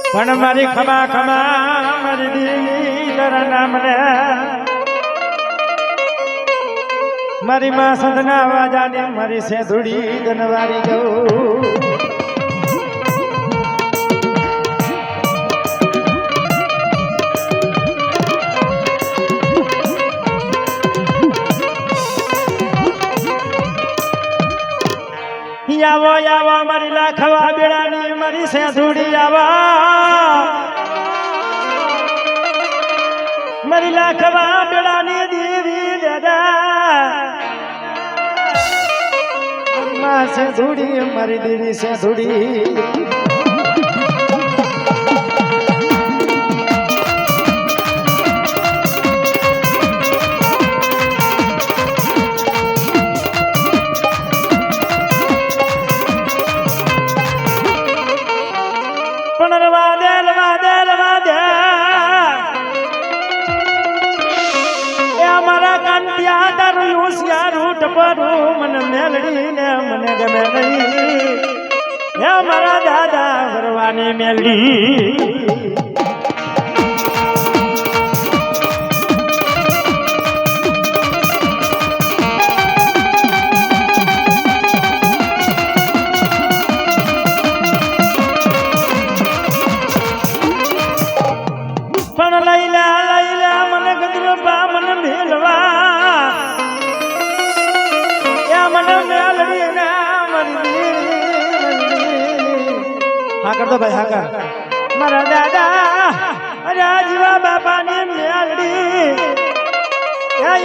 પણ મારી ખમા ખમા મારી દેવી તારા નામને મારી માં સંતના વાજાને મારી સેધુડી દનવારી જવું આવો આવો મારી લાખવા બેડાની મારી સેધુડી આવો મારી લાખવા બેડાની દેવી દાદા મારી માં સેધુડી મારી દેવી સેધુડી મને મેલડી ને મને ગમે નહીં હે મારા દાદા ભરવાની મેલડી પણ લઈલા મને ગજરબા મને મેલવા હા કરતો ભાઈ હા કર મારા દાદા અરે જીવા બાપાની મેલડી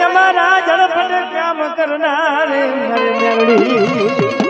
અમારા ઝડપટ કામ કરનાર મારી મેલડી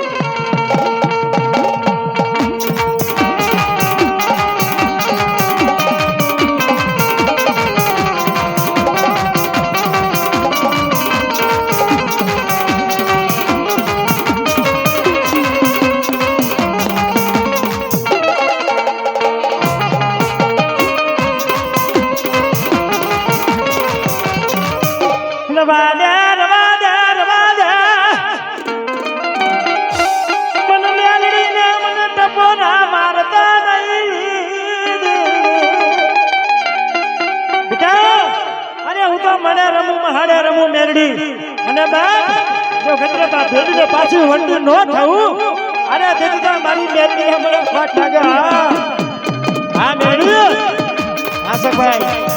પાછું વંડું ન થવું અરે દેવતા મારી મેરડી મને ફાટ લાગે હા મેરડી આસકભાઈ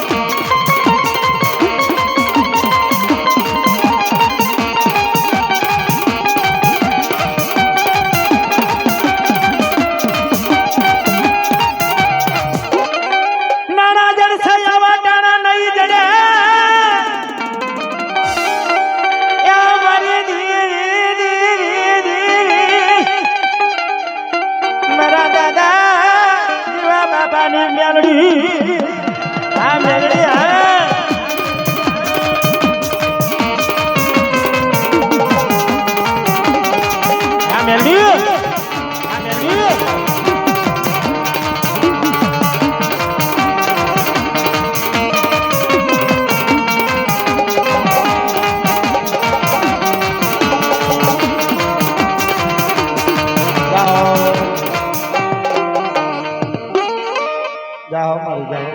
જાઓ મારી જાઓ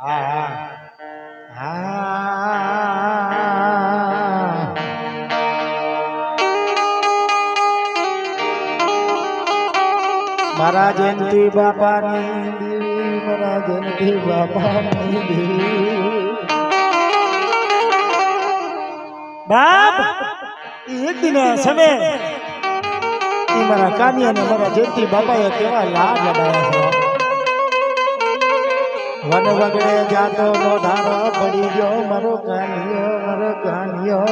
હા મારા જયંતિ બાપાની દેવી મારા જયંતિ બાપાની દેવી બાપ એક દિન સમય મારા કાની અને મારા જયંતિ બાપાએ કેવા લાડ લડાયા છે વન વગડે જાતો નો ધારો પડી ગયો મારો કાનિયો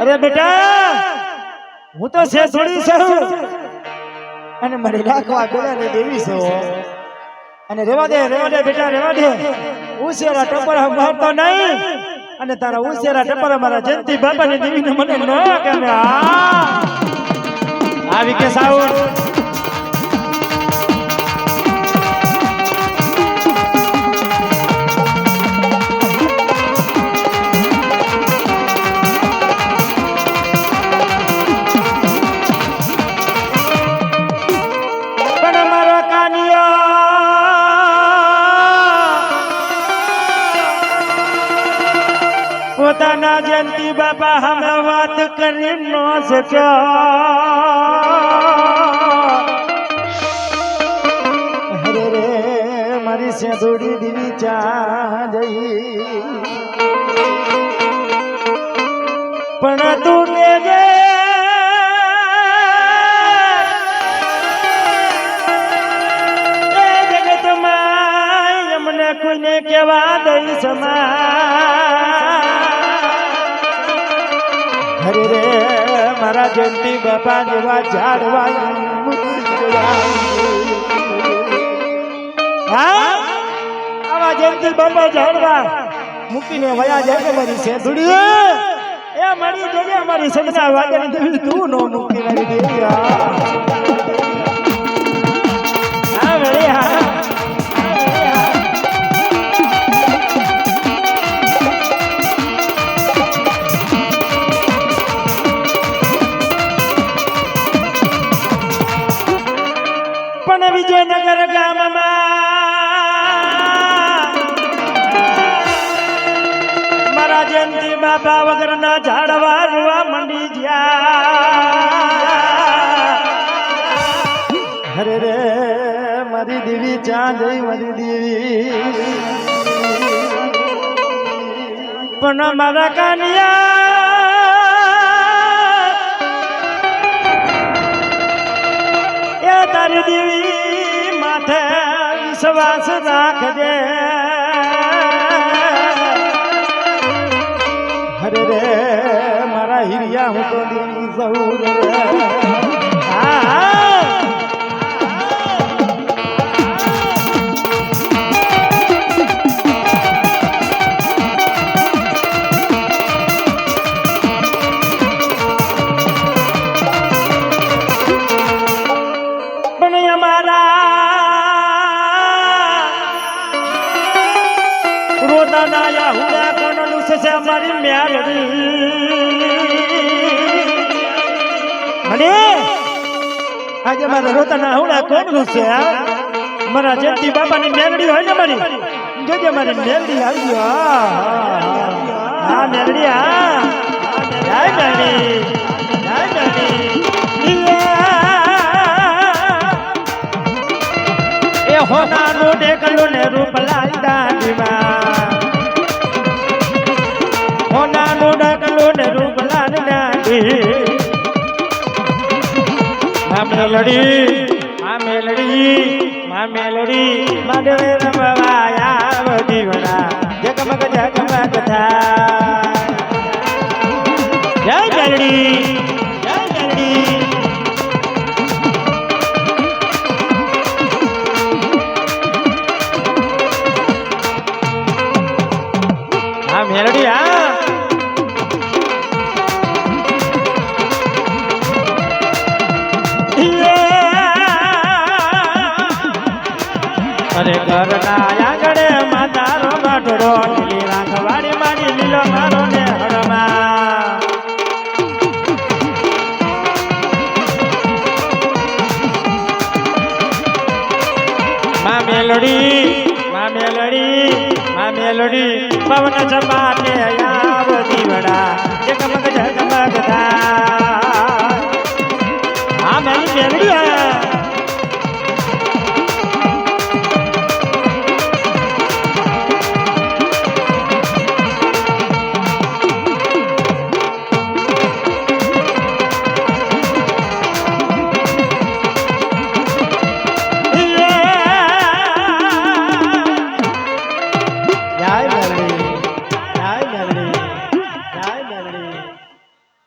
અરે બેટા હું તો છોડી છું અને મારી રાખવા બેલાને દેવી છું અને રેવા દે બેટા રેવા દે ઉસેરા ટપરા મારતો નહીં અને તારા ઉસેરા ટપરા મારા જયંતિ બાપાની દેવીને મને ન ગમે આવી કે સાઉન્ડ પોતાના જયંતી બાપા હમે વાત કરી ન શક્યો હરે રે મારી સેદુડી દીવી ચા જઈ પણ તું કેજે એ જગતમાં અમને કોઈને કેવા દઈ સમા હરે રે મારા જયંતી બાપા જેવા ઝાડવા આવા જયંતી બાપા ઝાડવા મૂકીને વયા જાય કે મારી સેધુડી એ મારી જોજે મારી સગના વાગન દેવી તું નો મૂકી મારી દેવી હા ભલે હા પણ વિજયનગર ગામમાં મારા જયંતી બાપા વગરના ઝાડવા રોવા મંડી જ્યાં હરે રે મારી દેવી ચાંદ મારી દેવી પણ મારા કાનિયા તારી દેવી માથે વિશ્વાસ રાખજે હરે રે મારા હિરિયા હું તો દેવી સૌ મારી મ્યાલડી આજે મારા રોતાના હુડા કોણ ગુસ્સે મારા જયંતી બાપાની મ્યાલડી હોય ને મારી જોજે મારી મ્યાલડી આવી હા મ્યાલડી હા જય મ્યાલડી જય મ્યાલડી એ હોનાનો દેખલો ને રૂપ લાલ દાંડીમાં હોનાનો ડાકલો ને રૂપલાલ નાડી મા મેલડી માડે રમવાયા વધીવડા જગમગ જગમગ થાય જય મેલડી જય મેલડી હા મેલડી હા અરે ઘરના આંગણે માતારો ગઢડો લીલી રાખવાડી મારી લીલો મારો ને હળમાં માં મેલડી પવન જમાને આવ દીવડા જગમગ જગમગ થાય હા મારી મેલડી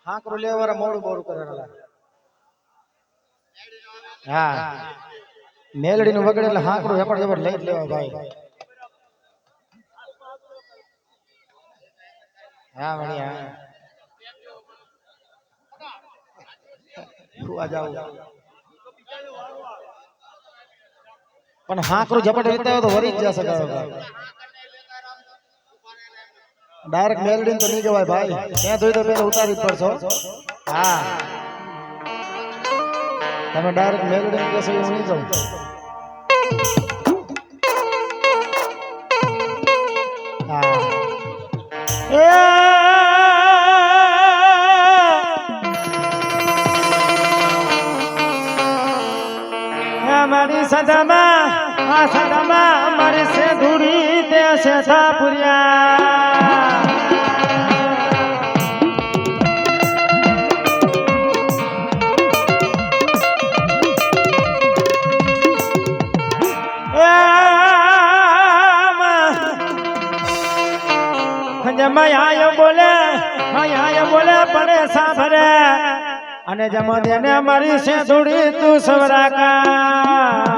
હાકરું લેવા મોડું બોરું કરેલા હા મેલડી નું વગડે એટલે હાકરું હેપડ જબર લઈ જ લેવા ભાઈ હા મણી હા આ જાવ પણ હાકરું ઝપટ લેતા હોય તો વરી જ જશે ડાયરેક્ટ મેલડી તો નહીં જવાય ભાઈ ત્યાં જોઈ તો પેલા ઉતારી જ પડશો હા તમે ડાયરેક્ટ મેલડી કહેશો હું નહીં જાઉં હા સદામાં અમારી સે ધૂળી તે શેઠા પુરિયા માયા બોલે પડે સાંભળે અને જમો દેને મારી છે થોડી તું સવરાકા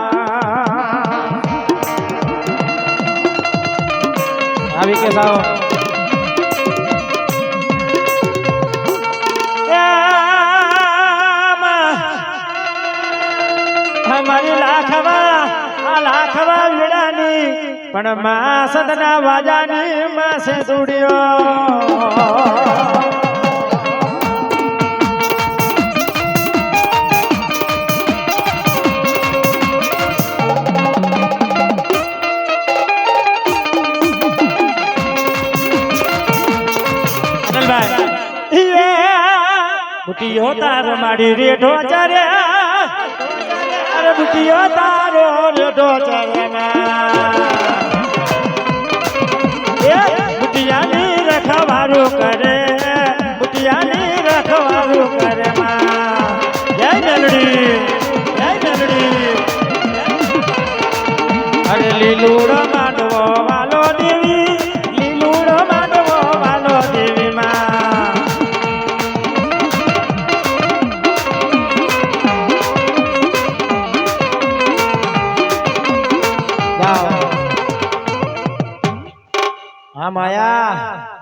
આવી કે સાવ અમારી લાખવા વિડાની પણ માં સદના વાજાની માં છે દુડિયો બુટિયો તારો મારી રેઢો ચારે અરે બુટિયો તારો રેઢો ચારે બુટિયાની રખવારું કરે બુટિયાની રખવારું કરે જય મેલડી અરે લીલુડો માંડવો વાલો દેવી લીલુડો માંડવો વાલો દેવી હા માયા